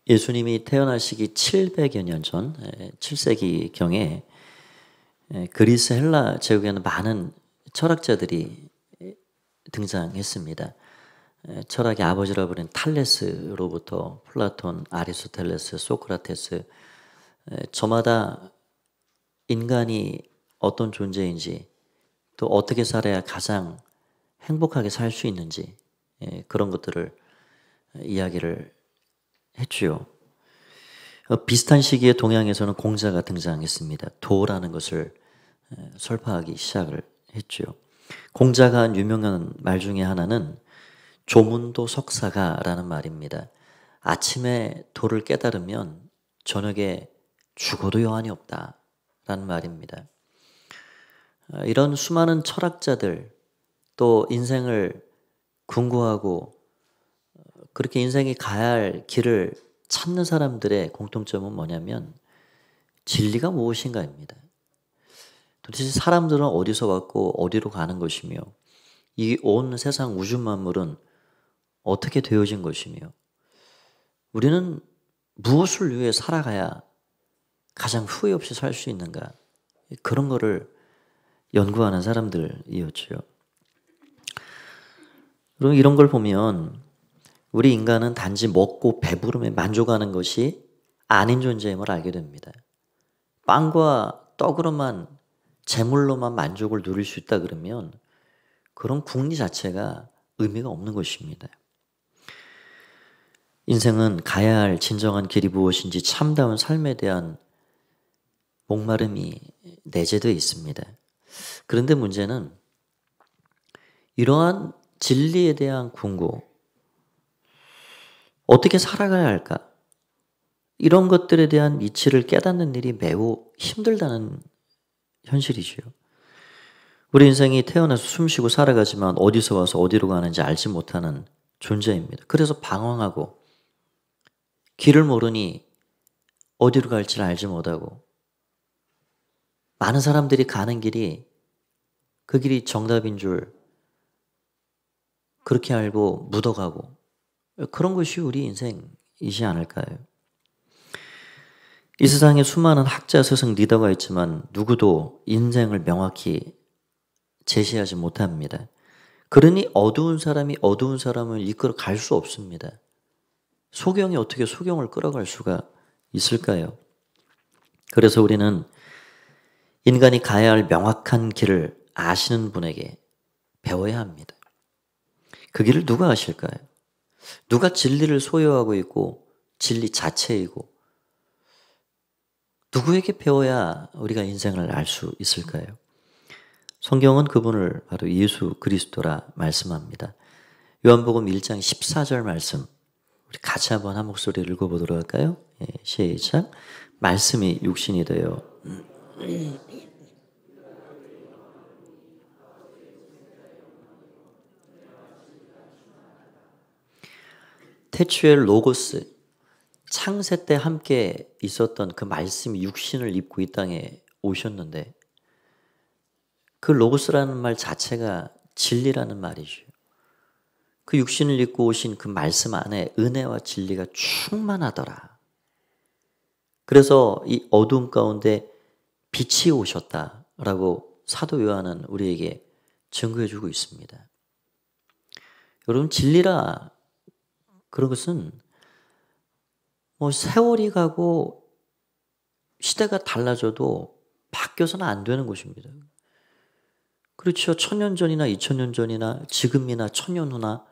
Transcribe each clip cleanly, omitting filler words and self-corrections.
예수님이 태어나시기 700여 년 전, 7세기경에 그리스 헬라 제국에는 많은 철학자들이 등장했습니다. 철학의 아버지라고 부르는 탈레스로부터 플라톤, 아리스토텔레스, 소크라테스, 저마다 인간이 어떤 존재인지 또 어떻게 살아야 가장 행복하게 살 수 있는지 그런 것들을 이야기를 했죠. 비슷한 시기에 동양에서는 공자가 등장했습니다. 도라는 것을 설파하기 시작을 했죠. 공자가 한 유명한 말 중에 하나는 조문도 석사가라는 말입니다. 아침에 도를 깨달으면 저녁에 죽어도 여한이 없다라는 말입니다. 이런 수많은 철학자들 또 인생을 궁구하고 그렇게 인생이 가야 할 길을 찾는 사람들의 공통점은 뭐냐면 진리가 무엇인가입니다. 도대체 사람들은 어디서 왔고 어디로 가는 것이며 이 온 세상 우주 만물은 어떻게 되어진 것이며 우리는 무엇을 위해 살아가야 가장 후회 없이 살 수 있는가 그런 거를 연구하는 사람들이었죠. 그럼 이런 걸 보면 우리 인간은 단지 먹고 배부름에 만족하는 것이 아닌 존재임을 알게 됩니다. 빵과 떡으로만 재물로만 만족을 누릴 수 있다 그러면 그런 궁리 자체가 의미가 없는 것입니다. 인생은 가야 할 진정한 길이 무엇인지 참다운 삶에 대한 목마름이 내재되어 있습니다. 그런데 문제는 이러한 진리에 대한 궁구, 어떻게 살아가야 할까? 이런 것들에 대한 이치를 깨닫는 일이 매우 힘들다는 현실이지요. 우리 인생이 태어나서 숨쉬고 살아가지만 어디서 와서 어디로 가는지 알지 못하는 존재입니다. 그래서 방황하고 길을 모르니 어디로 갈지를 알지 못하고 많은 사람들이 가는 길이 그 길이 정답인 줄 그렇게 알고 묻어가고 그런 것이 우리 인생이지 않을까요? 이 세상에 수많은 학자, 스승, 리더가 있지만 누구도 인생을 명확히 제시하지 못합니다. 그러니 어두운 사람이 어두운 사람을 이끌어 갈 수 없습니다. 소경이 어떻게 소경을 끌어갈 수가 있을까요? 그래서 우리는 인간이 가야 할 명확한 길을 아시는 분에게 배워야 합니다. 그 길을 누가 아실까요? 누가 진리를 소유하고 있고 진리 자체이고 누구에게 배워야 우리가 인생을 알 수 있을까요? 성경은 그분을 바로 예수 그리스도라 말씀합니다. 요한복음 1장 14절 말씀 우리 같이 한번 한 목소리 읽어보도록 할까요? 시작. 말씀이 육신이 되어 태초의 로고스 창세 때 함께 있었던 그 말씀이 육신을 입고 이 땅에 오셨는데 그 로고스라는 말 자체가 진리라는 말이죠. 그 육신을 입고 오신 그 말씀 안에 은혜와 진리가 충만하더라. 그래서 이 어두움 가운데 빛이 오셨다라고 사도 요한은 우리에게 증거해주고 있습니다. 여러분 진리라 그런 것은 세월이 가고 시대가 달라져도 바뀌어서는 안 되는 것입니다. 그렇죠. 1000년 전이나 2000년 전이나 지금이나 1000년 후나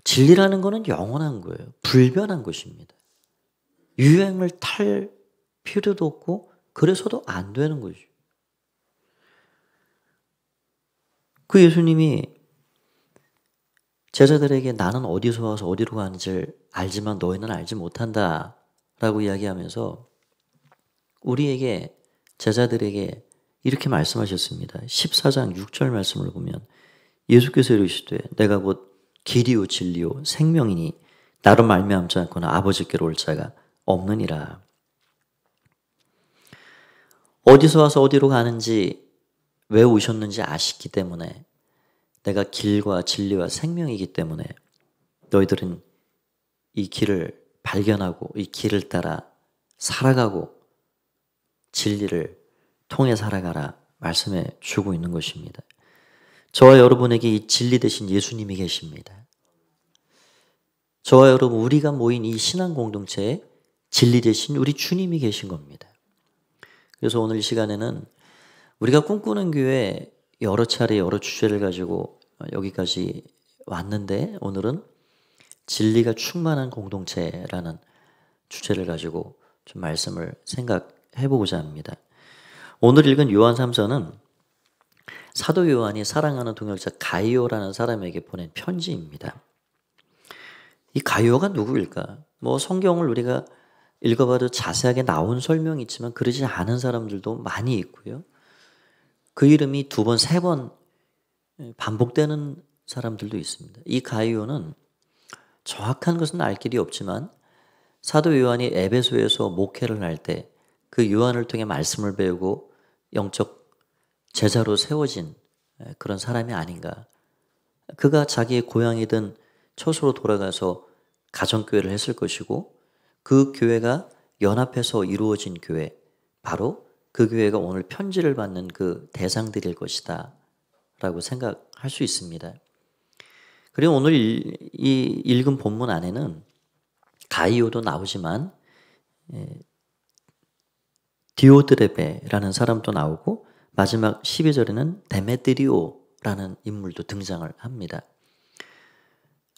진리라는 것은 영원한 거예요. 불변한 것입니다. 유행을 탈 필요도 없고 그래서도 안 되는 거죠. 그 예수님이 제자들에게 나는 어디서 와서 어디로 가는지 알지만 너희는 알지 못한다 라고 이야기하면서 우리에게 제자들에게 이렇게 말씀하셨습니다. 14장 6절 말씀을 보면 예수께서 이르시되 내가 곧 길이요 진리요 생명이니 나로 말미암지 않고는 아버지께로 올 자가 없느니라. 어디서 와서 어디로 가는지 왜 오셨는지 아시기 때문에 내가 길과 진리와 생명이기 때문에 너희들은 이 길을 발견하고 이 길을 따라 살아가고 진리를 통해 살아가라 말씀해 주고 있는 것입니다. 저와 여러분에게 이 진리 되신 예수님이 계십니다. 저와 여러분 우리가 모인 이 신앙 공동체에 진리 되신 우리 주님이 계신 겁니다. 그래서 오늘 이 시간에는 우리가 꿈꾸는 교회 여러 차례 여러 주제를 가지고 여기까지 왔는데 오늘은 진리가 충만한 공동체라는 주제를 가지고 좀 말씀을 생각해 보고자 합니다. 오늘 읽은 요한 3서는 사도 요한이 사랑하는 동역자 가이오라는 사람에게 보낸 편지입니다. 이 가이오가 누구일까? 뭐 성경을 우리가 읽어봐도 자세하게 나온 설명이 있지만 그러지 않은 사람들도 많이 있고요. 그 이름이 2번, 3번 반복되는 사람들도 있습니다. 이 가이오는 정확한 것은 알 길이 없지만 사도 요한이 에베소에서 목회를 할 때 그 요한을 통해 말씀을 배우고 영적 제자로 세워진 그런 사람이 아닌가. 그가 자기의 고향이든 처소로 돌아가서 가정교회를 했을 것이고 그 교회가 연합해서 이루어진 교회, 바로 그 교회가 오늘 편지를 받는 그 대상들일 것이다 라고 생각할 수 있습니다. 그리고 오늘 이 읽은 본문 안에는 가이오도 나오지만 디오드레베라는 사람도 나오고 마지막 12절에는 데메드리오라는 인물도 등장을 합니다.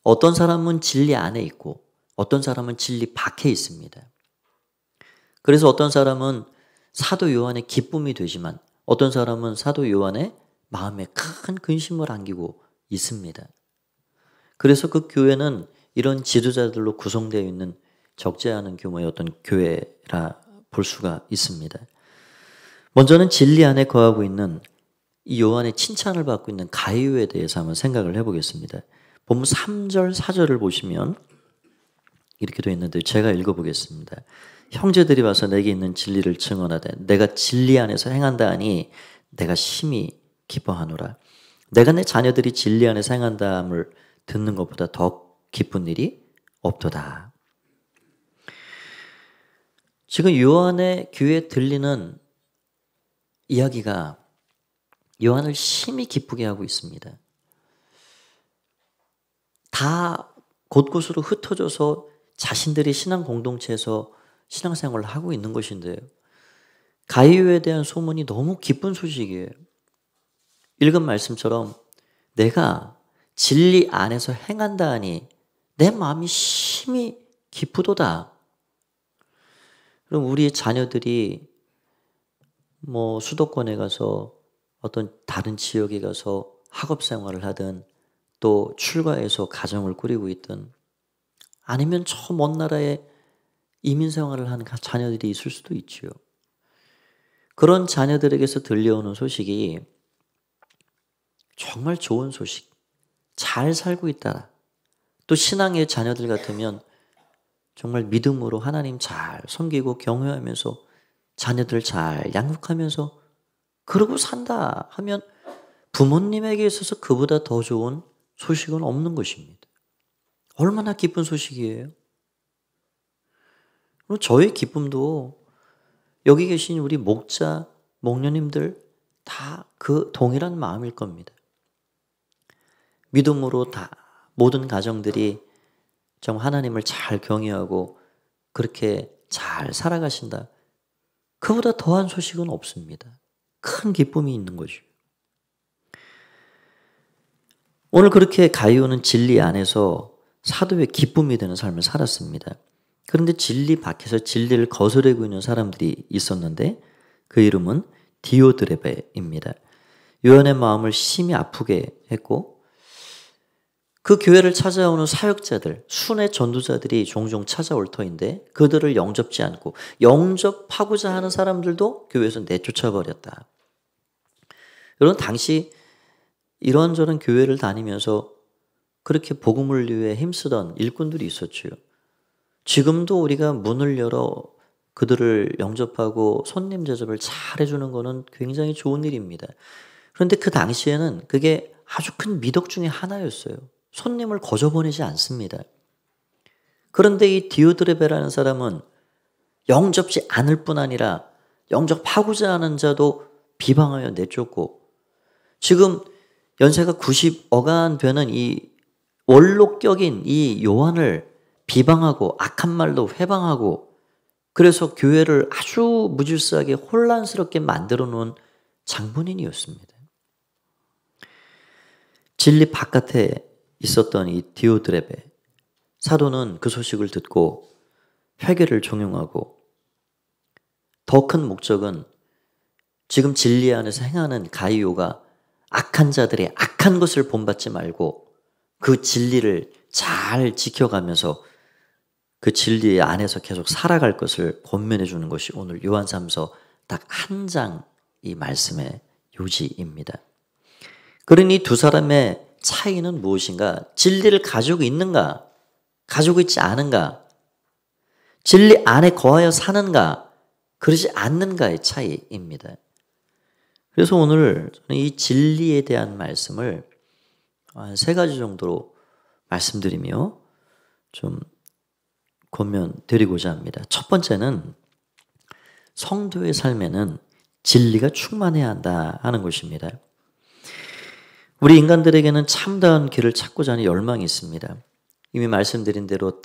어떤 사람은 진리 안에 있고 어떤 사람은 진리 밖에 있습니다. 그래서 어떤 사람은 사도 요한의 기쁨이 되지만 어떤 사람은 사도 요한의 마음에 큰 근심을 안기고 있습니다. 그래서 그 교회는 이런 지도자들로 구성되어 있는 적지 않은 규모의 어떤 교회라 볼 수가 있습니다. 먼저는 진리 안에 거하고 있는 이 요한의 칭찬을 받고 있는 가이오에 대해서 한번 생각을 해보겠습니다. 본문 3절, 4절을 보시면 이렇게 되어 있는데 제가 읽어보겠습니다. 형제들이 와서 내게 있는 진리를 증언하되 내가 진리 안에서 행한다 하니 내가 심히 기뻐하노라. 내가 내 자녀들이 진리 안에서 행한다함을 듣는 것보다 더 기쁜 일이 없도다. 지금 요한의 귀에 들리는 이야기가 요한을 심히 기쁘게 하고 있습니다. 다 곳곳으로 흩어져서 자신들의 신앙 공동체에서 신앙생활을 하고 있는 것인데요. 가이오에 대한 소문이 너무 기쁜 소식이에요. 읽은 말씀처럼 내가 진리 안에서 행한다 하니 내 마음이 심히 기쁘도다. 그럼 우리의 자녀들이 뭐 수도권에 가서 어떤 다른 지역에 가서 학업 생활을 하든 또 출가해서 가정을 꾸리고 있든 아니면 저 먼 나라에 이민 생활을 하는 자녀들이 있을 수도 있지요. 그런 자녀들에게서 들려오는 소식이 정말 좋은 소식, 잘 살고 있다. 또 신앙의 자녀들 같으면 정말 믿음으로 하나님 잘 섬기고 경외하면서 자녀들 잘 양육하면서 그러고 산다 하면 부모님에게 있어서 그보다 더 좋은 소식은 없는 것입니다. 얼마나 기쁜 소식이에요. 그리고 저의 기쁨도 여기 계신 우리 목자, 목녀님들 다 그 동일한 마음일 겁니다. 믿음으로 다 모든 가정들이 정말 하나님을 잘 경외하고 그렇게 잘 살아가신다. 그보다 더한 소식은 없습니다. 큰 기쁨이 있는 거죠. 오늘 그렇게 가이오는 진리 안에서 사도의 기쁨이 되는 삶을 살았습니다. 그런데 진리 밖에서 진리를 거스르고 있는 사람들이 있었는데 그 이름은 디오드레베입니다. 요한의 마음을 심히 아프게 했고 그 교회를 찾아오는 사역자들, 순회 전도자들이 종종 찾아올 터인데 그들을 영접지 않고 영접하고자 하는 사람들도 교회에서 내쫓아버렸다. 여러분 당시 이런저런 교회를 다니면서 그렇게 복음을 위해 힘쓰던 일꾼들이 있었죠. 지금도 우리가 문을 열어 그들을 영접하고 손님 대접을 잘 해주는 것은 굉장히 좋은 일입니다. 그런데 그 당시에는 그게 아주 큰 미덕 중에 하나였어요. 손님을 거저 보내지 않습니다. 그런데 이 디오드레베라는 사람은 영접지 않을 뿐 아니라 영접하고자 하는 자도 비방하여 내쫓고, 지금 연세가 90 어가한 되는 이 원로격인 이 요한을 비방하고 악한 말로 회방하고, 그래서 교회를 아주 무질서하게 혼란스럽게 만들어 놓은 장본인이었습니다. 진리 바깥에 있었던 이 디오드레베 사도는 그 소식을 듣고 회개를 종용하고, 더 큰 목적은 지금 진리 안에서 행하는 가이오가 악한 자들의 악한 것을 본받지 말고 그 진리를 잘 지켜가면서 그 진리 안에서 계속 살아갈 것을 권면해 주는 것이 오늘 요한3서 딱 한 장 이 말씀의 요지입니다. 그러니 두 사람의 차이는 무엇인가? 진리를 가지고 있는가? 가지고 있지 않은가? 진리 안에 거하여 사는가? 그러지 않는가의 차이입니다. 그래서 오늘 저는 이 진리에 대한 말씀을 한 3가지 정도로 말씀드리며 좀 권면 드리고자 합니다. 첫 번째는 성도의 삶에는 진리가 충만해야 한다 하는 것입니다. 우리 인간들에게는 참다운 길을 찾고자 하는 열망이 있습니다. 이미 말씀드린 대로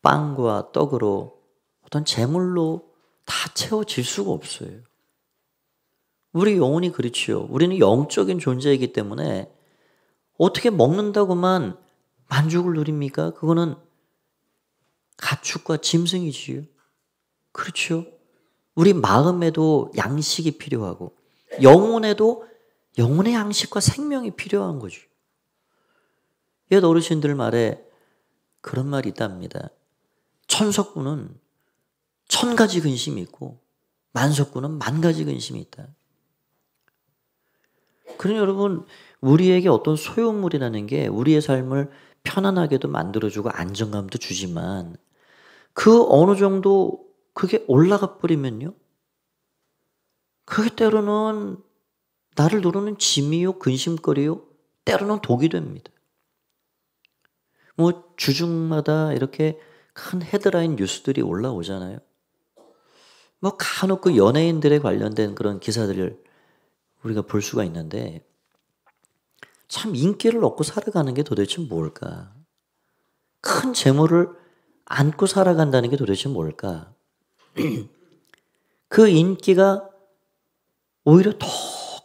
빵과 떡으로 어떤 재물로 다 채워질 수가 없어요. 우리 영혼이 그렇지요. 우리는 영적인 존재이기 때문에 어떻게 먹는다고만 만족을 누립니까? 그거는 가축과 짐승이지요. 그렇죠. 우리 마음에도 양식이 필요하고 영혼에도 영혼의 양식과 생명이 필요한 거죠. 옛 어르신들 말에 그런 말이 있답니다. 천석구는 1000가지 근심이 있고 만석구는 10,000가지 근심이 있다. 그러니 여러분, 우리에게 어떤 소유물이라는 게 우리의 삶을 편안하게도 만들어주고 안정감도 주지만 그 어느 정도 그게 올라가 버리면요, 그게 때로는 나를 누르는 짐이요, 근심거리요, 때로는 독이 됩니다. 뭐 주중마다 이렇게 큰 헤드라인 뉴스들이 올라오잖아요. 뭐 간혹 그 연예인들에 관련된 그런 기사들을 우리가 볼 수가 있는데, 참 인기를 얻고 살아가는 게 도대체 뭘까? 큰 재물을 안고 살아간다는 게 도대체 뭘까? 그 인기가 오히려 더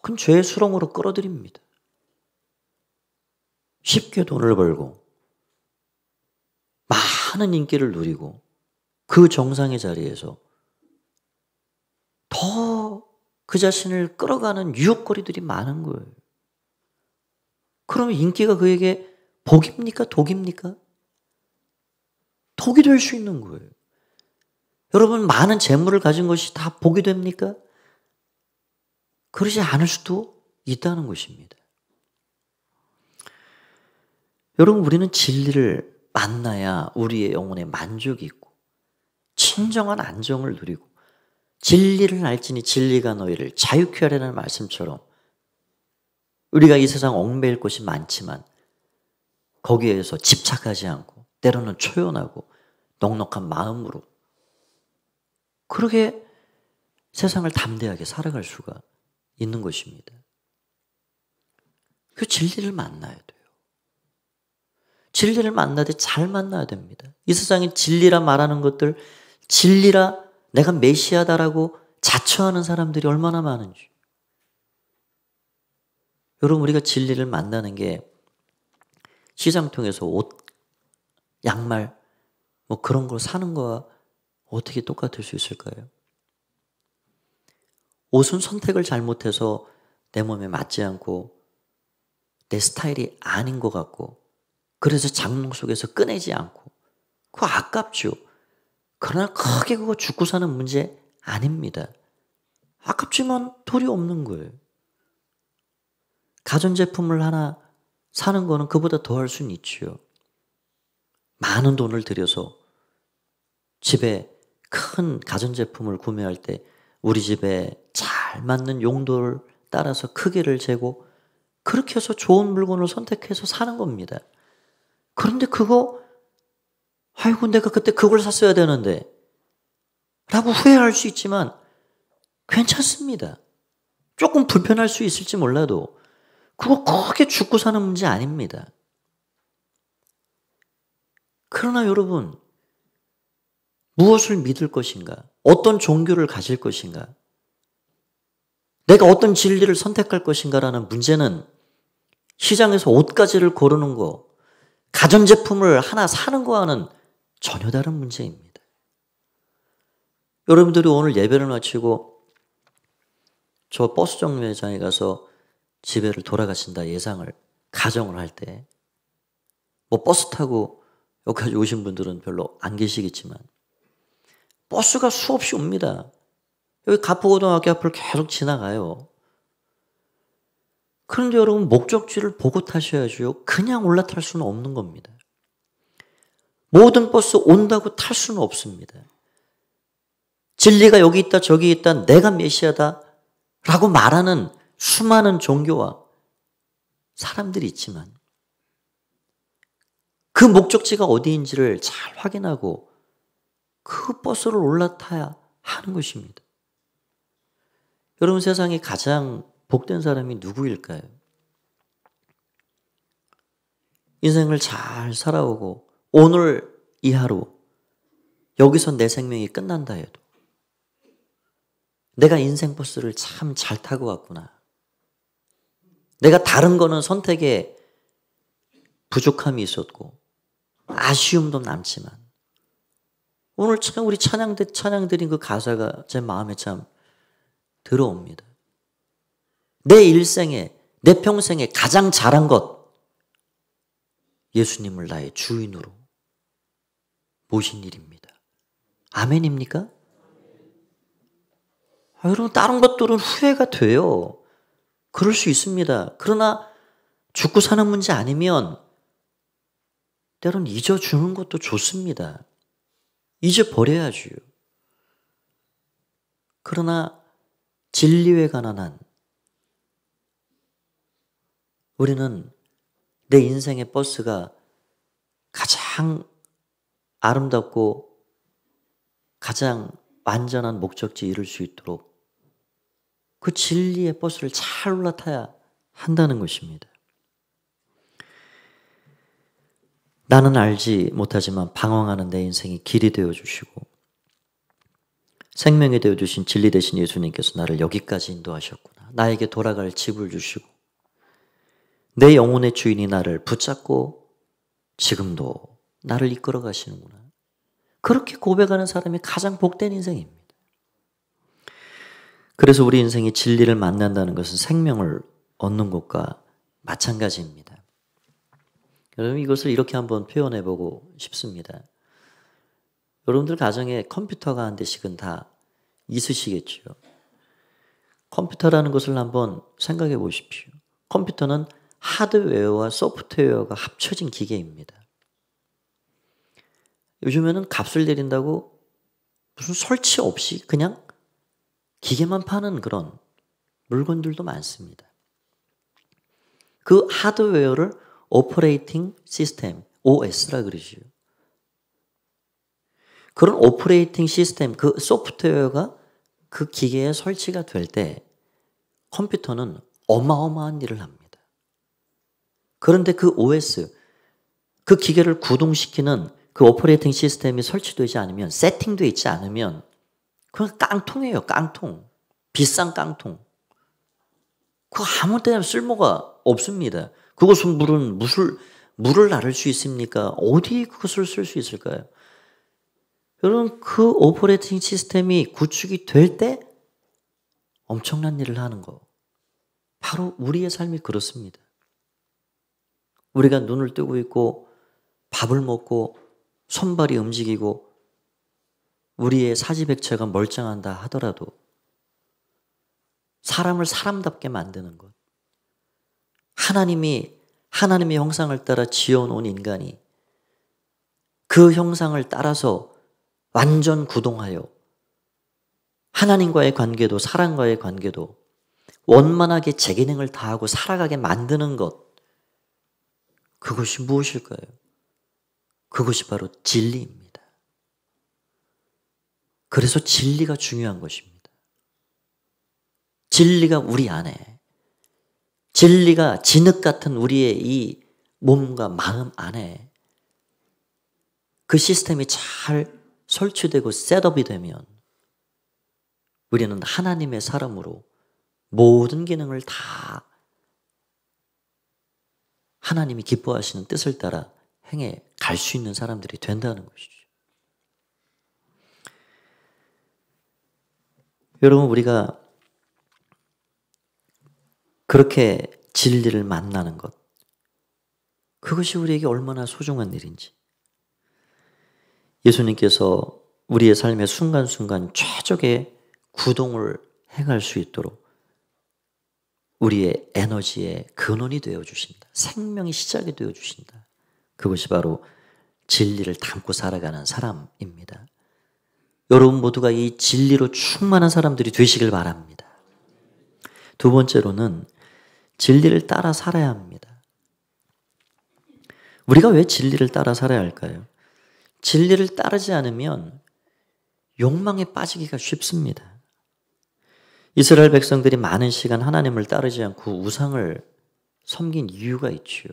큰 죄의 수렁으로 끌어들입니다. 쉽게 돈을 벌고 많은 인기를 누리고 그 정상의 자리에서 더 그 자신을 끌어가는 유혹거리들이 많은 거예요. 그러면 인기가 그에게 복입니까? 독입니까? 독이 될 수 있는 거예요. 여러분, 많은 재물을 가진 것이 다 복이 됩니까? 그러지 않을 수도 있다는 것입니다. 여러분, 우리는 진리를 만나야 우리의 영혼에 만족이 있고 진정한 안정을 누리고, 진리를 알지니 진리가 너희를 자유케 하려는 말씀처럼 우리가 이 세상 얽매일 것이 많지만 거기에서 집착하지 않고 때로는 초연하고 넉넉한 마음으로 그렇게 세상을 담대하게 살아갈 수가 있는 것입니다. 그 진리를 만나야 돼요. 진리를 만나되 잘 만나야 됩니다. 이 세상에 진리라 말하는 것들, 진리라 내가 메시아다라고 자처하는 사람들이 얼마나 많은지. 여러분, 우리가 진리를 만나는 게 시장 통해서 옷, 양말 뭐 그런 걸 사는 거와 어떻게 똑같을 수 있을까요? 옷은 선택을 잘못해서 내 몸에 맞지 않고 내 스타일이 아닌 것 같고, 그래서 장롱 속에서 꺼내지 않고, 그거 아깝죠. 그러나 크게 그거 죽고 사는 문제 아닙니다. 아깝지만 도리 없는 거예요. 가전제품을 하나 사는 거는 그보다 더 할 수는 있지요. 많은 돈을 들여서 집에 큰 가전제품을 구매할 때 우리 집에 잘 맞는 용도를 따라서 크기를 재고 그렇게 해서 좋은 물건을 선택해서 사는 겁니다. 그런데 그거 아이고 내가 그때 그걸 샀어야 되는데 라고 후회할 수 있지만 괜찮습니다. 조금 불편할 수 있을지 몰라도 그거 크게 죽고 사는 문제 아닙니다. 그러나 여러분, 무엇을 믿을 것인가? 어떤 종교를 가질 것인가? 내가 어떤 진리를 선택할 것인가라는 문제는 시장에서 옷가지를 고르는 거, 가전제품을 하나 사는 거와는 전혀 다른 문제입니다. 여러분들이 오늘 예배를 마치고 저 버스 정류장에 가서 집에를 돌아가신다 가정을 할 때, 뭐 버스 타고 여기까지 오신 분들은 별로 안 계시겠지만 버스가 수없이 옵니다. 여기 가포고등학교 앞을 계속 지나가요. 그런데 여러분 목적지를 보고 타셔야죠. 그냥 올라탈 수는 없는 겁니다. 모든 버스 온다고 탈 수는 없습니다. 진리가 여기 있다 저기 있다 내가 메시아다 라고 말하는 수많은 종교와 사람들이 있지만 그 목적지가 어디인지를 잘 확인하고 그 버스를 올라타야 하는 것입니다. 여러분 세상에 가장 복된 사람이 누구일까요? 인생을 잘 살아오고 오늘 이 하루 여기서 내 생명이 끝난다 해도 내가 인생 버스를 참 잘 타고 왔구나. 내가 다른 거는 선택에 부족함이 있었고 아쉬움도 남지만 오늘 참 우리 찬양 드린 그 가사가 제 마음에 참 들어옵니다. 내 일생에 내 평생에 가장 잘한 것 예수님을 나의 주인으로 모신 일입니다. 아멘입니까? 여러분 다른 것들은 후회가 돼요. 그럴 수 있습니다. 그러나 죽고 사는 문제 아니면 때론 잊어주는 것도 좋습니다. 잊어버려야죠. 그러나 진리에 관한 한 우리는 내 인생의 버스가 가장 아름답고 가장 완전한 목적지에 이룰 수 있도록 그 진리의 버스를 잘 올라타야 한다는 것입니다. 나는 알지 못하지만 방황하는 내 인생이 길이 되어주시고 생명이 되어주신 진리 되신 예수님께서 나를 여기까지 인도하셨구나. 나에게 돌아갈 집을 주시고 내 영혼의 주인이 나를 붙잡고 지금도 나를 이끌어 가시는구나. 그렇게 고백하는 사람이 가장 복된 인생입니다. 그래서 우리 인생이 진리를 만난다는 것은 생명을 얻는 것과 마찬가지입니다. 여러분 이것을 이렇게 한번 표현해 보고 싶습니다. 여러분들 가정에 컴퓨터가 한 대씩은 다 있으시겠죠. 컴퓨터라는 것을 한번 생각해 보십시오. 컴퓨터는 하드웨어와 소프트웨어가 합쳐진 기계입니다. 요즘에는 값을 내린다고 무슨 설치 없이 그냥 기계만 파는 그런 물건들도 많습니다. 그 하드웨어를 오퍼레이팅 시스템, OS라 그러지요. 그런 오퍼레이팅 시스템, 그 소프트웨어가 그 기계에 설치가 될 때 컴퓨터는 어마어마한 일을 합니다. 그런데 그 OS, 그 기계를 구동시키는 그 오퍼레이팅 시스템이 설치되지 않으면, 세팅되어 있지 않으면 그건 깡통이에요. 깡통. 비싼 깡통. 그거 아무 때나 쓸모가 없습니다. 그것은 물을 나를 수 있습니까? 어디 그것을 쓸 수 있을까요? 여러분 그 오퍼레이팅 시스템이 구축이 될 때 엄청난 일을 하는 거. 바로 우리의 삶이 그렇습니다. 우리가 눈을 뜨고 있고 밥을 먹고 손발이 움직이고 우리의 사지백체가 멀쩡한다 하더라도 사람을 사람답게 만드는 것. 하나님의 형상을 따라 지어놓은 인간이 그 형상을 따라서 완전 구동하여 하나님과의 관계도 사람과의 관계도 원만하게 제 기능을 다하고 살아가게 만드는 것. 그것이 무엇일까요? 그것이 바로 진리입니다. 그래서 진리가 중요한 것입니다. 진리가 우리 안에, 진리가 진흙 같은 우리의 이 몸과 마음 안에 그 시스템이 잘 설치되고 셋업이 되면 우리는 하나님의 사람으로 모든 기능을 다 하나님이 기뻐하시는 뜻을 따라 행해 갈 수 있는 사람들이 된다는 것이죠. 여러분, 우리가 그렇게 진리를 만나는 것, 그것이 우리에게 얼마나 소중한 일인지. 예수님께서 우리의 삶의 순간순간 최적의 구동을 행할 수 있도록 우리의 에너지의 근원이 되어 주신다. 생명의 시작이 되어 주신다. 그것이 바로 진리를 담고 살아가는 사람입니다. 여러분 모두가 이 진리로 충만한 사람들이 되시길 바랍니다. 두 번째로는 진리를 따라 살아야 합니다. 우리가 왜 진리를 따라 살아야 할까요? 진리를 따르지 않으면 욕망에 빠지기가 쉽습니다. 이스라엘 백성들이 많은 시간 하나님을 따르지 않고 우상을 섬긴 이유가 있지요.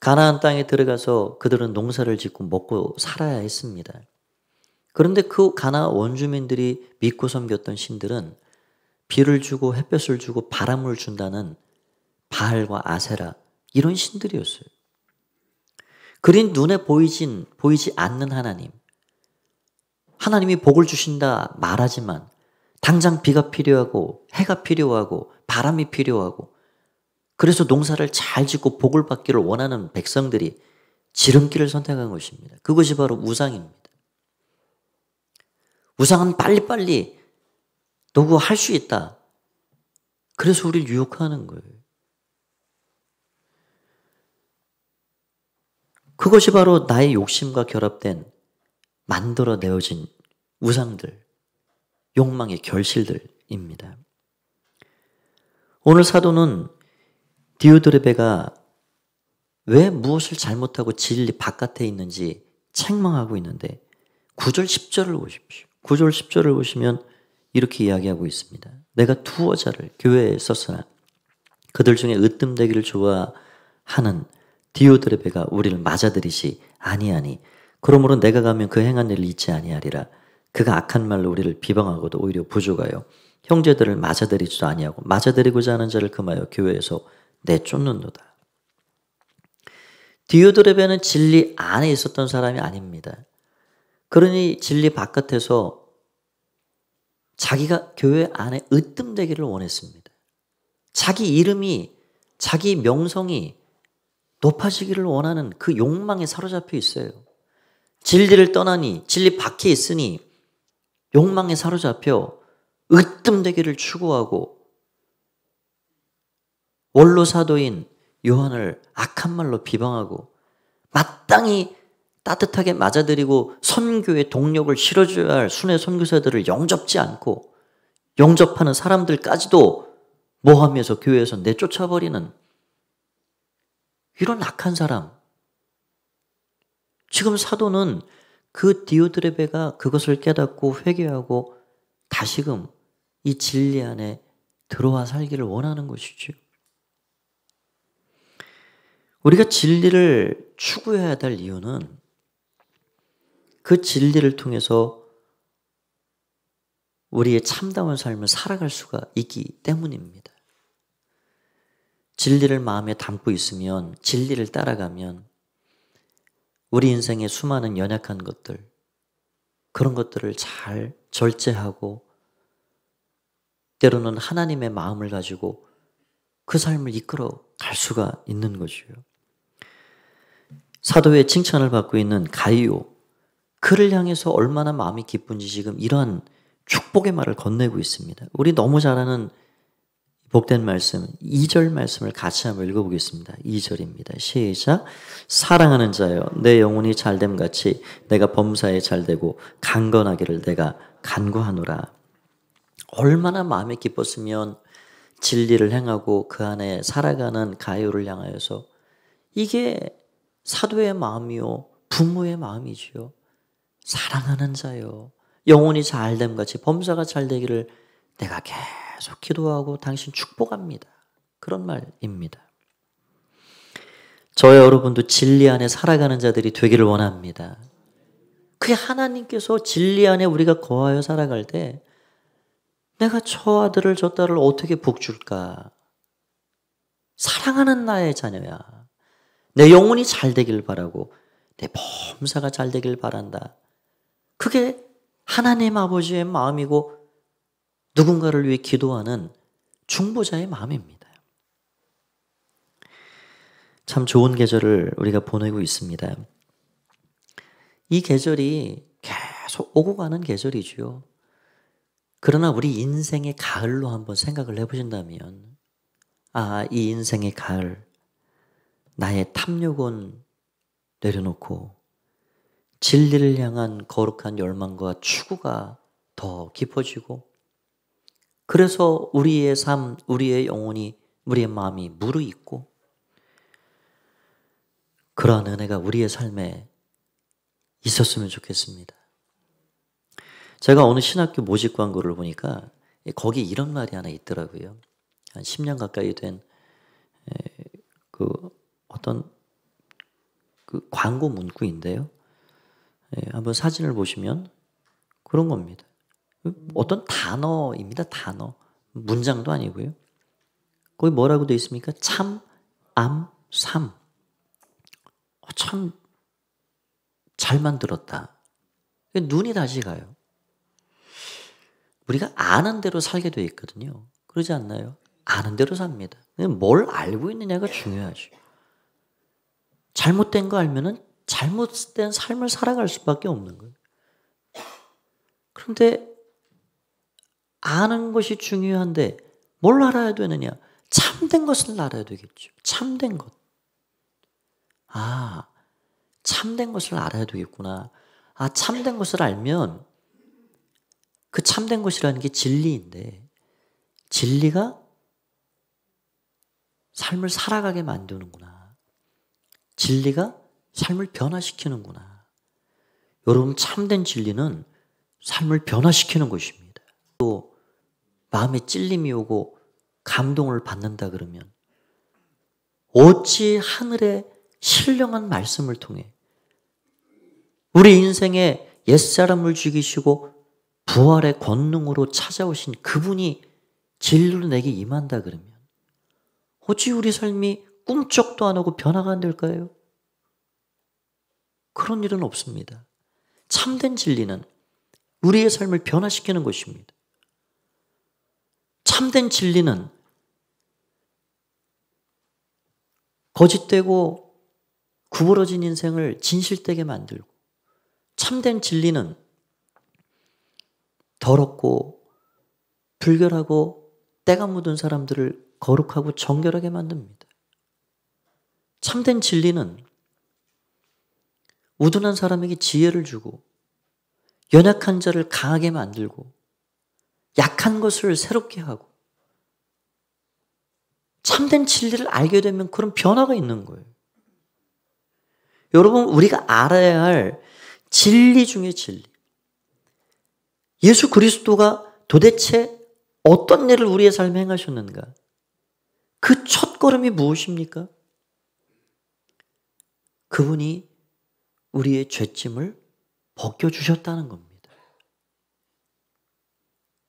가나안 땅에 들어가서 그들은 농사를 짓고 먹고 살아야 했습니다. 그런데 그 가나안 원주민들이 믿고 섬겼던 신들은 비를 주고 햇볕을 주고 바람을 준다는 바알과 아세라, 이런 신들이었어요. 그린 눈에 보이지 않는 하나님, 하나님이 복을 주신다 말하지만 당장 비가 필요하고 해가 필요하고 바람이 필요하고, 그래서 농사를 잘 짓고 복을 받기를 원하는 백성들이 지름길을 선택한 것입니다. 그것이 바로 우상입니다. 우상은 빨리빨리 너 그거 할 수 있다. 그래서 우리를 유혹하는 거예요. 그것이 바로 나의 욕심과 결합된 만들어내어진 우상들, 욕망의 결실들입니다. 오늘 사도는 디오드레베가 왜 무엇을 잘못하고 진리 바깥에 있는지 책망하고 있는데 9절 10절을 보십시오. 9절 10절을 보시면 이렇게 이야기하고 있습니다. 내가 두어 자를 교회에 썼으나 그들 중에 으뜸되기를 좋아하는 디오드레베가 우리를 맞아들이시 아니하니 그러므로 내가 가면 그 행한 일을 잊지 아니하리라. 그가 악한 말로 우리를 비방하고도 오히려 부족하여 형제들을 맞아들이지도 아니하고 맞아들이고자 하는 자를 금하여 교회에서 내쫓는도다. 디오드레베는 진리 안에 있었던 사람이 아닙니다. 그러니 진리 바깥에서 자기가 교회 안에 으뜸되기를 원했습니다. 자기 이름이, 자기 명성이 높아지기를 원하는 그 욕망에 사로잡혀 있어요. 진리를 떠나니, 진리 밖에 있으니 욕망에 사로잡혀 으뜸되기를 추구하고 원로 사도인 요한을 악한 말로 비방하고 마땅히 따뜻하게 맞아들이고 선교의 동력을 실어줘야 할 순회 선교사들을 영접지 않고 영접하는 사람들까지도 모함해서 교회에서 내쫓아버리는 이런 악한 사람. 지금 사도는 그 디오드레베가 그것을 깨닫고 회개하고 다시금 이 진리 안에 들어와 살기를 원하는 것이죠. 우리가 진리를 추구해야 될 이유는 그 진리를 통해서 우리의 참다운 삶을 살아갈 수가 있기 때문입니다. 진리를 마음에 담고 있으면, 진리를 따라가면 우리 인생의 수많은 연약한 것들, 그런 것들을 잘 절제하고 때로는 하나님의 마음을 가지고 그 삶을 이끌어 갈 수가 있는 것이요. 사도의 칭찬을 받고 있는 가이오, 그를 향해서 얼마나 마음이 기쁜지 지금 이러한 축복의 말을 건네고 있습니다. 우리 너무 잘 아는 복된 말씀, 2절 말씀을 같이 한번 읽어보겠습니다. 2절입니다. 시작. 사랑하는 자여, 내 영혼이 잘됨같이 내가 범사에 잘되고 강건하기를 내가 간구하노라. 얼마나 마음이 기뻤으면 진리를 행하고 그 안에 살아가는 가요를 향하여서, 이게 사도의 마음이요 부모의 마음이지요. 사랑하는 자요, 영혼이 잘됨같이 범사가 잘되기를 내가 계속 기도하고 당신 축복합니다. 그런 말입니다. 저와 여러분도 진리 안에 살아가는 자들이 되기를 원합니다. 그게 하나님께서 진리 안에 우리가 거하여 살아갈 때 내가 저 아들을 저 딸을 어떻게 복줄까? 사랑하는 나의 자녀야. 내 영혼이 잘 되길 바라고 내 범사가 잘 되길 바란다. 그게 하나님 아버지의 마음이고 누군가를 위해 기도하는 중보자의 마음입니다. 참 좋은 계절을 우리가 보내고 있습니다. 이 계절이 계속 오고 가는 계절이지요. 그러나 우리 인생의 가을로 한번 생각을 해보신다면 이 인생의 가을 나의 탐욕은 내려놓고 진리를 향한 거룩한 열망과 추구가 더 깊어지고 그래서 우리의 삶, 우리의 영혼이, 우리의 마음이 무르익고 그러한 은혜가 우리의 삶에 있었으면 좋겠습니다. 제가 어느 신학교 모집 광고를 보니까 거기 이런 말이 하나 있더라고요. 한 10년 가까이 된 어떤 광고 문구인데요. 한번 사진을 보시면 그런 겁니다. 어떤 단어입니다. 단어. 문장도 아니고요. 거기 뭐라고 되어 있습니까? 참, 암, 삶. 참 잘 만들었다. 눈이 다시 가요. 우리가 아는 대로 살게 되어 있거든요. 그러지 않나요? 아는 대로 삽니다. 뭘 알고 있느냐가 중요하죠. 잘못된 거 알면은 잘못된 삶을 살아갈 수밖에 없는 거예요. 그런데 아는 것이 중요한데 뭘 알아야 되느냐? 참된 것을 알아야 되겠죠. 참된 것. 참된 것을 알아야 되겠구나. 참된 것을 알면 그 참된 것이라는 게 진리인데 진리가 삶을 살아가게 만드는구나. 진리가 삶을 변화시키는구나. 여러분 참된 진리는 삶을 변화시키는 것입니다. 또 마음에 찔림이 오고 감동을 받는다 그러면 어찌 하늘의 신령한 말씀을 통해 우리 인생에 옛사람을 죽이시고 부활의 권능으로 찾아오신 그분이 진리로 내게 임한다 그러면 어찌 우리 삶이 꿈쩍도 안 하고 변화가 안 될까요? 그런 일은 없습니다. 참된 진리는 우리의 삶을 변화시키는 것입니다. 참된 진리는 거짓되고 구부러진 인생을 진실되게 만들고 참된 진리는 더럽고 불결하고 때가 묻은 사람들을 거룩하고 정결하게 만듭니다. 참된 진리는 우둔한 사람에게 지혜를 주고 연약한 자를 강하게 만들고 약한 것을 새롭게 하고 참된 진리를 알게 되면 그런 변화가 있는 거예요. 여러분 우리가 알아야 할 진리 중에 진리. 예수 그리스도가 도대체 어떤 일을 우리의 삶에 행하셨는가? 그 첫걸음이 무엇입니까? 그분이 우리의 죄짐을 벗겨주셨다는 겁니다.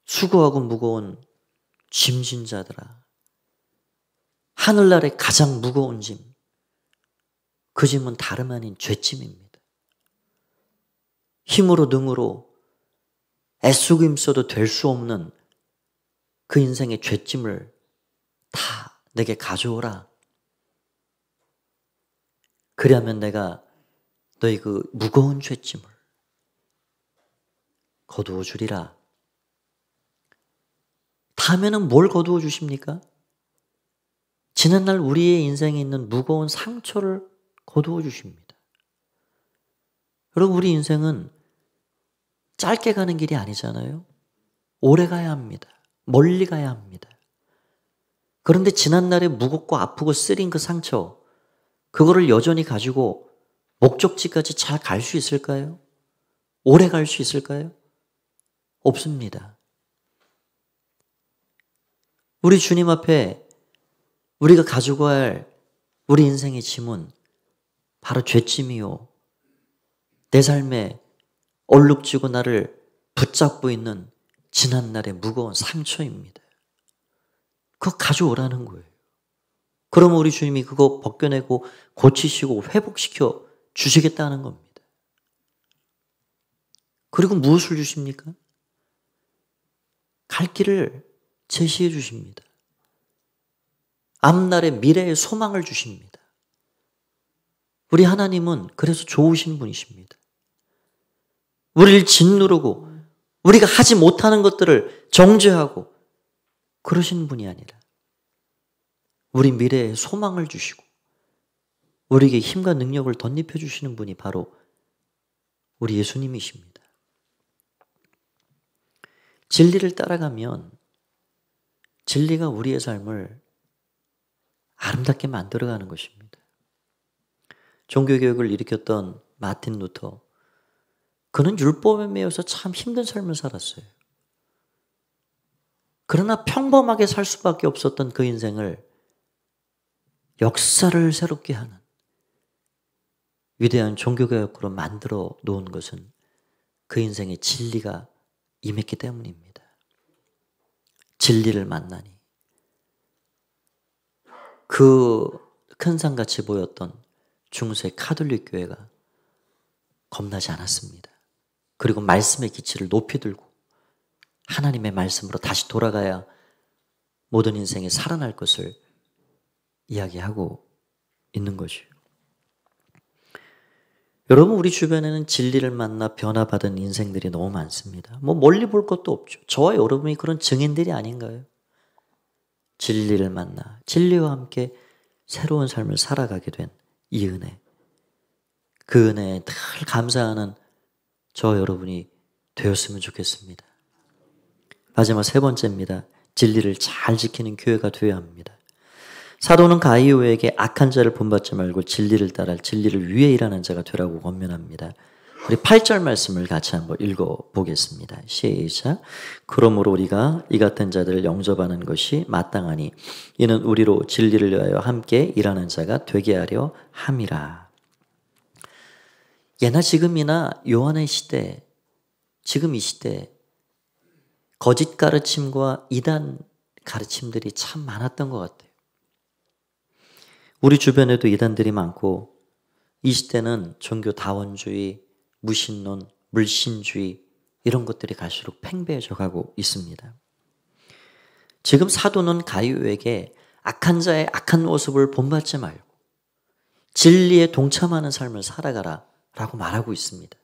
수고하고 무거운 짐진 자들아, 하늘나라의 가장 무거운 짐, 그 짐은 다름 아닌 죄짐입니다. 힘으로 능으로 애쓰고 힘써도 될 수 없는 그 인생의 죄짐을 다 내게 가져오라. 그러면 내가 너희 그 무거운 죄짐을 거두어 주리라. 다음에는 뭘 거두어 주십니까? 지난날 우리의 인생에 있는 무거운 상처를 거두어 주십니다. 여러분 우리 인생은 짧게 가는 길이 아니잖아요. 오래 가야 합니다. 멀리 가야 합니다. 그런데 지난날에 무겁고 아프고 쓰린 그 상처, 그거를 여전히 가지고 목적지까지 잘 갈 수 있을까요? 오래 갈 수 있을까요? 없습니다. 우리 주님 앞에 우리가 가지고 할 우리 인생의 짐은 바로 죄짐이요, 내 삶에 얼룩지고 나를 붙잡고 있는 지난날의 무거운 상처입니다. 그거 가져오라는 거예요. 그러면 우리 주님이 그거 벗겨내고 고치시고 회복시켜 주시겠다는 겁니다. 그리고 무엇을 주십니까? 갈 길을 제시해 주십니다. 앞날의 미래의 소망을 주십니다. 우리 하나님은 그래서 좋으신 분이십니다. 우리를 짓누르고 우리가 하지 못하는 것들을 정죄하고 그러신 분이 아니라 우리 미래에 소망을 주시고 우리에게 힘과 능력을 덧입혀 주시는 분이 바로 우리 예수님이십니다. 진리를 따라가면 진리가 우리의 삶을 아름답게 만들어가는 것입니다. 종교개혁을 일으켰던 마틴 루터, 그는 율법에 매여서 참 힘든 삶을 살았어요. 그러나 평범하게 살 수밖에 없었던 그 인생을 역사를 새롭게 하는 위대한 종교개혁으로 만들어 놓은 것은 그 인생의 진리가 임했기 때문입니다. 진리를 만나니 그 큰 산같이 보였던 중세 카톨릭 교회가 겁나지 않았습니다. 그리고 말씀의 기치를 높이 들고 하나님의 말씀으로 다시 돌아가야 모든 인생이 살아날 것을 이야기하고 있는 것이에요. 여러분, 우리 주변에는 진리를 만나 변화받은 인생들이 너무 많습니다. 멀리 볼 것도 없죠. 저와 여러분이 그런 증인들이 아닌가요? 진리를 만나 진리와 함께 새로운 삶을 살아가게 된 이 은혜, 그 은혜에 늘 감사하는 저 여러분이 되었으면 좋겠습니다. 마지막 세 번째입니다. 진리를 잘 지키는 교회가 되어야 합니다. 사도는 가이오에게 악한 자를 본받지 말고 진리를 따라 진리를 위해 일하는 자가 되라고 권면합니다. 우리 8절 말씀을 같이 한번 읽어보겠습니다. 시작. 그러므로 우리가 이 같은 자들을 영접하는 것이 마땅하니 이는 우리로 진리를 위하여 함께 일하는 자가 되게 하려 함이라. 예나 지금이나 요한의 시대, 지금 이 시대 거짓 가르침과 이단 가르침들이 참 많았던 것 같아요. 우리 주변에도 이단들이 많고 이 시대는 종교 다원주의, 무신론, 물신주의 이런 것들이 갈수록 팽배해져 가고 있습니다. 지금 사도는 가이오에게 악한 자의 악한 모습을 본받지 말고 진리에 동참하는 삶을 살아가라 라고 말하고 있습니다.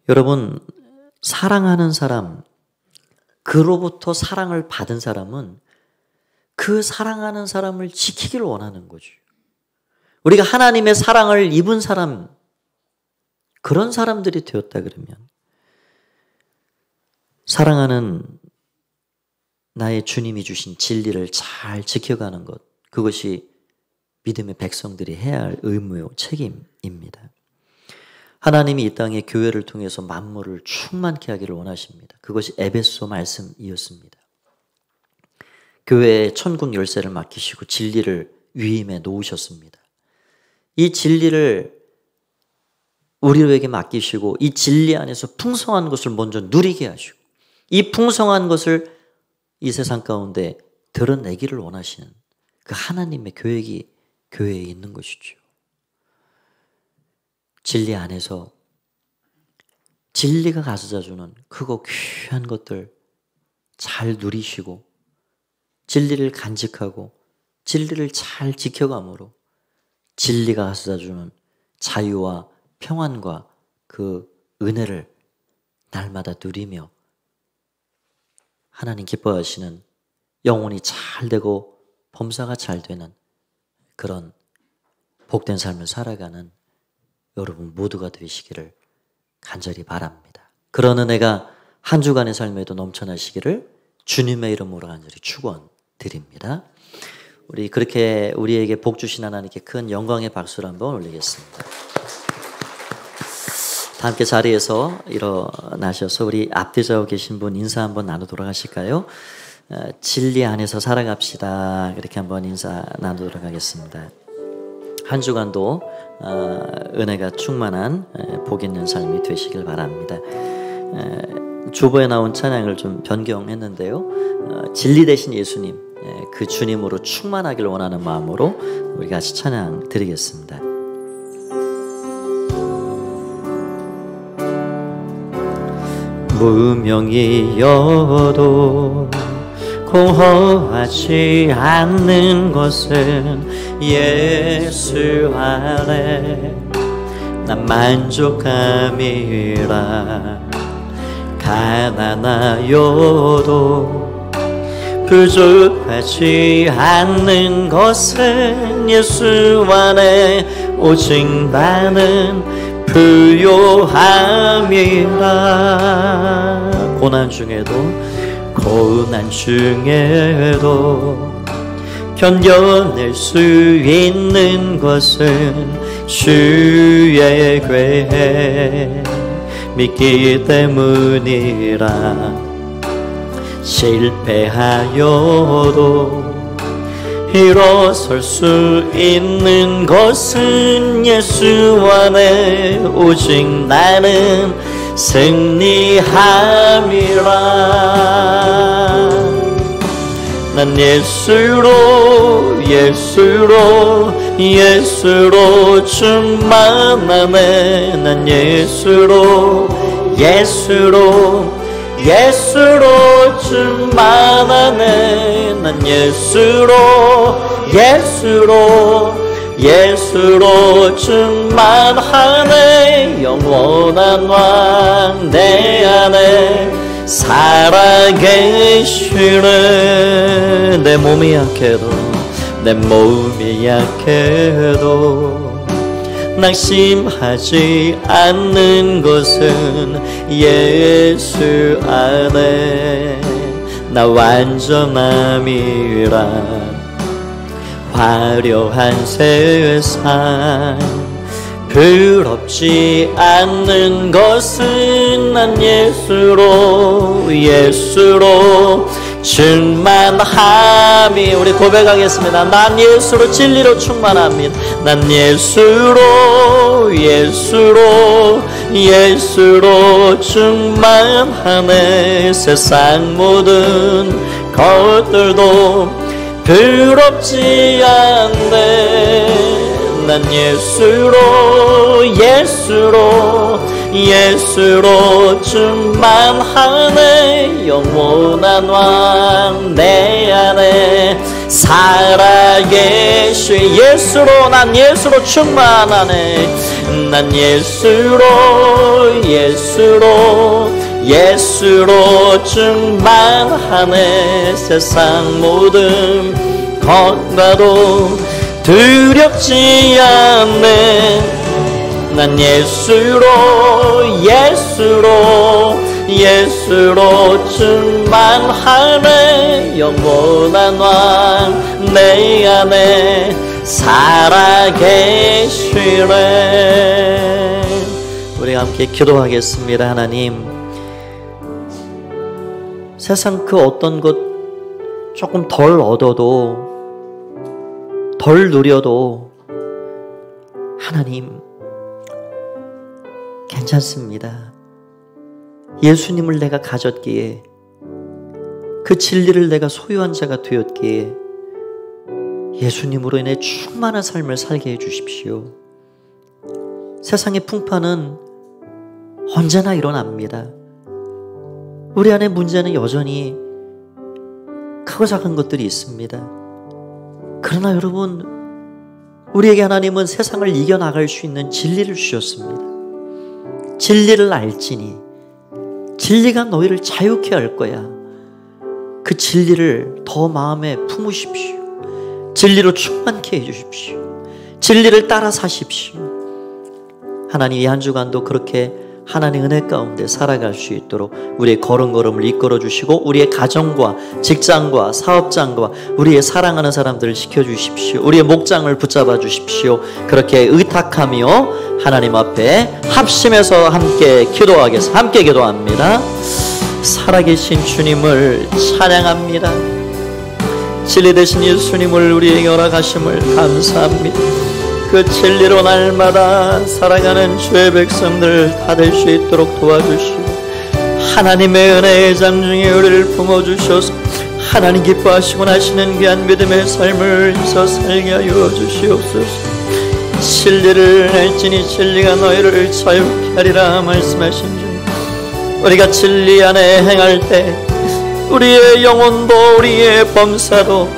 여러분, 사랑하는 사람, 그로부터 사랑을 받은 사람은 그 사랑하는 사람을 지키기를 원하는 거죠. 우리가 하나님의 사랑을 입은 사람, 그런 사람들이 되었다 그러면 사랑하는 나의 주님이 주신 진리를 잘 지켜가는 것, 그것이 믿음의 백성들이 해야 할 의무요 책임입니다. 하나님이 이 땅에 교회를 통해서 만물을 충만케 하기를 원하십니다. 그것이 에베소 말씀이었습니다. 교회에 천국 열쇠를 맡기시고 진리를 위임해 놓으셨습니다. 이 진리를 우리에게 맡기시고 이 진리 안에서 풍성한 것을 먼저 누리게 하시고 이 풍성한 것을 이 세상 가운데 드러내기를 원하시는 그 하나님의 계획이 교회에 있는 것이죠. 진리 안에서 진리가 가져다 주는 크고 귀한 것들 잘 누리시고 진리를 간직하고 진리를 잘 지켜감으로 진리가 가져다 주는 자유와 평안과 그 은혜를 날마다 누리며 하나님 기뻐하시는 영혼이 잘 되고 범사가 잘 되는 그런 복된 삶을 살아가는 여러분 모두가 되시기를 간절히 바랍니다. 그런 은혜가 한 주간의 삶에도 넘쳐나시기를 주님의 이름으로 간절히 축원드립니다. 우리 그렇게 우리에게 복 주신 하나님께 큰 영광의 박수를 한번 올리겠습니다. 함께 자리에서 일어나셔서 우리 앞뒤좌우 계신 분 인사 한번 나누도록 하실까요? 진리 안에서 살아갑시다. 그렇게 한번 인사 나누도록 하겠습니다. 한 주간도 은혜가 충만한 복 있는 삶이 되시길 바랍니다. 주보에 나온 찬양을 좀 변경했는데요. 진리 되신 예수님, 그 주님으로 충만하길 원하는 마음으로 우리 같이 찬양 드리겠습니다. 무명이어도 공허하지 않는 것은 예수 안에 난 만족함이라. 가난하여도 부족하지 않는 것은 예수 안에 오직 나는 부요함이라. 고난 중에도 견뎌낼 수 있는 것은 주의 괴 믿기 때문이라. 실패하여도 일어설 수 있는 것은 예수 안에 오직 나는 승리함이라. 난 예수로 충만하네. 난 예수로 충만하네. 난 예수로 충만하네. 영원한 왕 내 안에 살아계시네. 내 몸이 약해도 낙심하지 않는 것은 예수 안에 나 완전함이라. 화려한 세상 부럽지 않는 것은 난 예수로 충만함이. 우리 고백하겠습니다. 난 예수로 진리로 충만합니다. 난 예수로 충만하네. 세상 모든 것들도 부럽지 않네. 난 예수로 충만하네. 영원한 왕 내 안에 살아계시. 난 예수로 충만하네. 난 예수로 충만하네. 세상 모든 것과도 두렵지 않네. 난 예수로 충만하네. 영원한 왕 내 안에 살아계시네. 우리 함께 기도하겠습니다. 하나님, 세상 그 어떤 것 조금 덜 얻어도 덜 누려도 하나님 괜찮습니다. 예수님을 내가 가졌기에, 그 진리를 내가 소유한 자가 되었기에 예수님으로 인해 충만한 삶을 살게 해주십시오. 세상의 풍파는 언제나 일어납니다. 우리 안에 문제는 여전히 크고 작은 것들이 있습니다. 그러나 여러분, 우리에게 하나님은 세상을 이겨나갈 수 있는 진리를 주셨습니다. 진리를 알지니 진리가 너희를 자유케 할 거야. 그 진리를 더 마음에 품으십시오. 진리로 충만케 해주십시오. 진리를 따라 사십시오. 하나님, 이 한 주간도 그렇게 하나님의 은혜 가운데 살아갈 수 있도록 우리의 걸음걸음을 이끌어 주시고, 우리의 가정과 직장과 사업장과 우리의 사랑하는 사람들을 지켜주십시오. 우리의 목장을 붙잡아 주십시오. 그렇게 의탁하며 하나님 앞에 합심해서 함께 기도하겠습니다. 함께 기도합니다. 살아계신 주님을 찬양합니다. 진리 되신 예수님을 우리에게 허락하심을 감사합니다. 그 진리로 날마다 살아가는 주의 백성들 다 될 수 있도록 도와주시고, 하나님의 은혜의 장중에 우리를 품어주셔서 하나님 기뻐하시고 나시는 귀한 믿음의 삶을 서 살게 하여 주시옵소서. 진리를 알지니 진리가 너희를 자유케 하리라 말씀하신 주, 우리가 진리 안에 행할 때 우리의 영혼도 우리의 범사도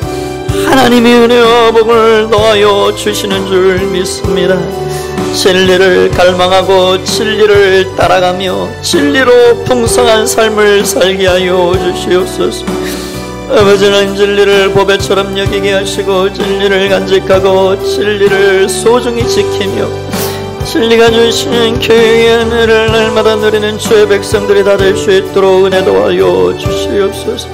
하나님의 은혜와 복을 더하여 주시는 줄 믿습니다. 진리를 갈망하고 진리를 따라가며 진리로 풍성한 삶을 살게 하여 주시옵소서. 아버지는 진리를 보배처럼 여기게 하시고 진리를 간직하고 진리를 소중히 지키며 진리가 주시는 교회의 은혜를 날마다 누리는 주의 백성들이 다 될 수 있도록 은혜 도와여 주시옵소서.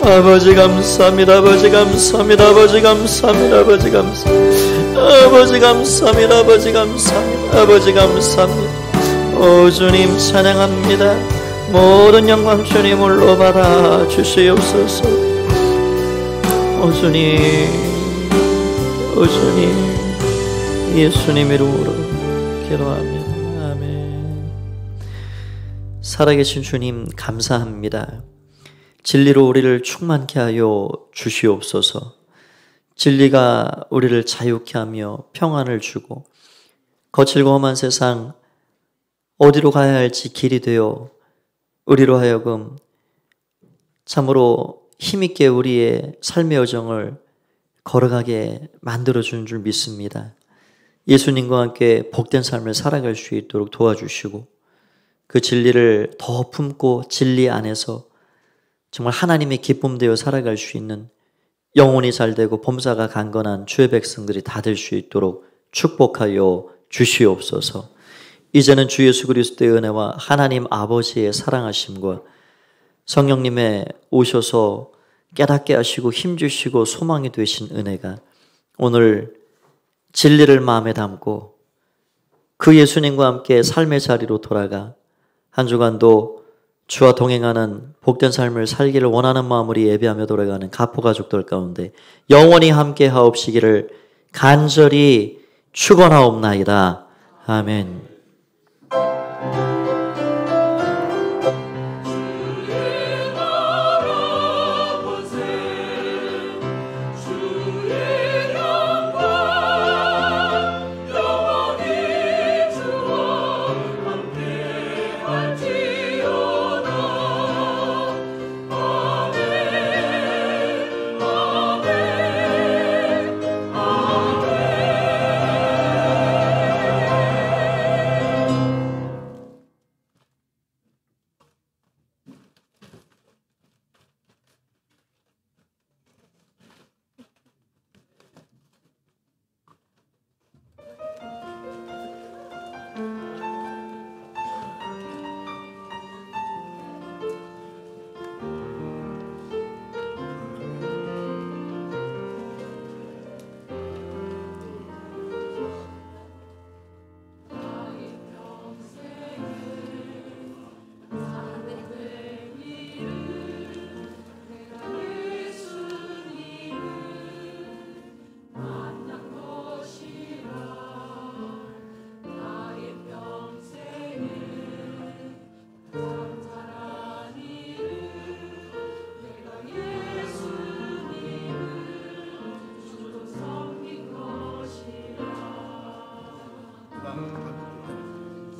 아버지 감사합니다. 아버지 감사합니다. 아버지 감사합니다. 아버지 감사합니다. 아버지 감사합니다. 아버지 감사합니다. 아버지 감사합니다. 오 주님 찬양합니다. 모든 영광 주님 홀로 받아 주시옵소서. 오 주님, 오 주님, 예수님 이름으로 기도합니다. 아멘. 살아계신 주님 감사합니다. 진리로 우리를 충만케 하여 주시옵소서. 진리가 우리를 자유케 하며 평안을 주고 거칠고 험한 세상 어디로 가야 할지 길이 되어 우리로 하여금 참으로 힘있게 우리의 삶의 여정을 걸어가게 만들어주는 줄 믿습니다. 예수님과 함께 복된 삶을 살아갈 수 있도록 도와주시고 그 진리를 더 품고 진리 안에서 정말 하나님의 기쁨 되어 살아갈 수 있는 영혼이 잘되고 범사가 강건한 주의 백성들이 다 될 수 있도록 축복하여 주시옵소서. 이제는 주 예수 그리스도의 은혜와 하나님 아버지의 사랑하심과 성령님의 오셔서 깨닫게 하시고 힘주시고 소망이 되신 은혜가 오늘 진리를 마음에 담고 그 예수님과 함께 삶의 자리로 돌아가 한 주간도 주와 동행하는 복된 삶을 살기를 원하는 마음으로 예배하며 돌아가는 가포 가족들 가운데 영원히 함께 하옵시기를 간절히 축원하옵나이다. 아멘.